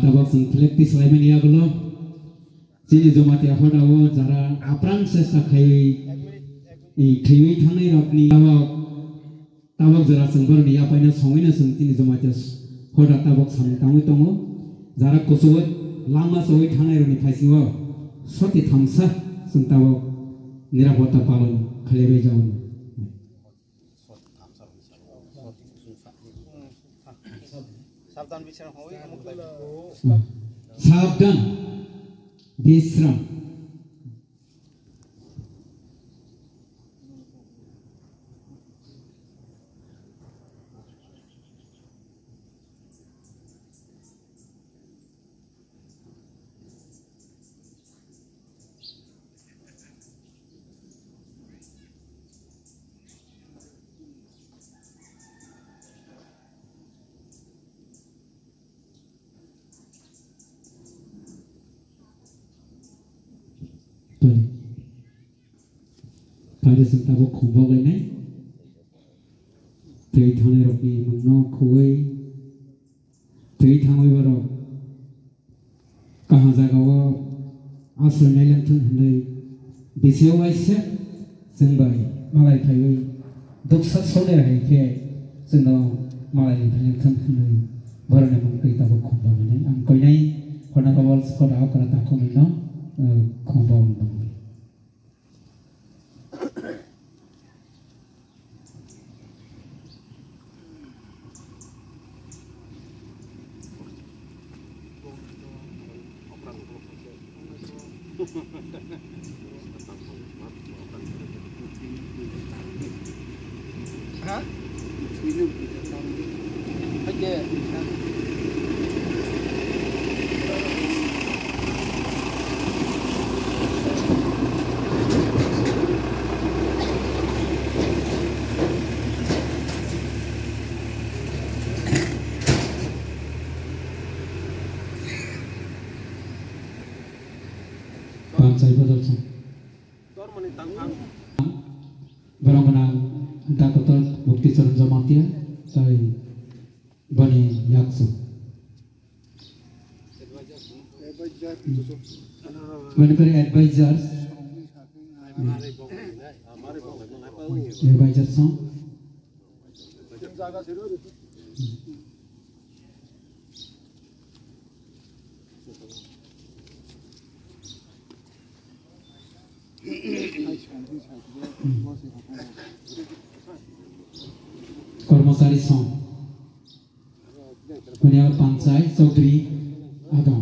Tabak selektif selain ini aglo, sini jemaat yang hodawo jara aprang sesakai TV tanai rapni tabak jara sengber ni apa ini songina sengtini jemaat hoda tabak sami tamu tamu jara kosowat lama soi tanai rani faisiwa soti thamsa sengtabak nirabota palon khalebe jawan. Sabdan Bisram pada sentabok kumbang ini, teri thane roki mangno kuai, teri thangoi baro, kahan jagawo asal nailang thun henai, bisio waisya, sengbai malai thaiwai, doksa sone rahai ke, seno malai nailang thun henai, barane mangkai tabok kumbang ini, angkoi nai, kona kawal sekolah akara takon ino, kumbang bang. Saya betul. Barang-barang entah kota bukti saran jamatia, saya bani yaksu. Bani advisors, song. Kormosari song. Bani Pansai Chaudhary Adam.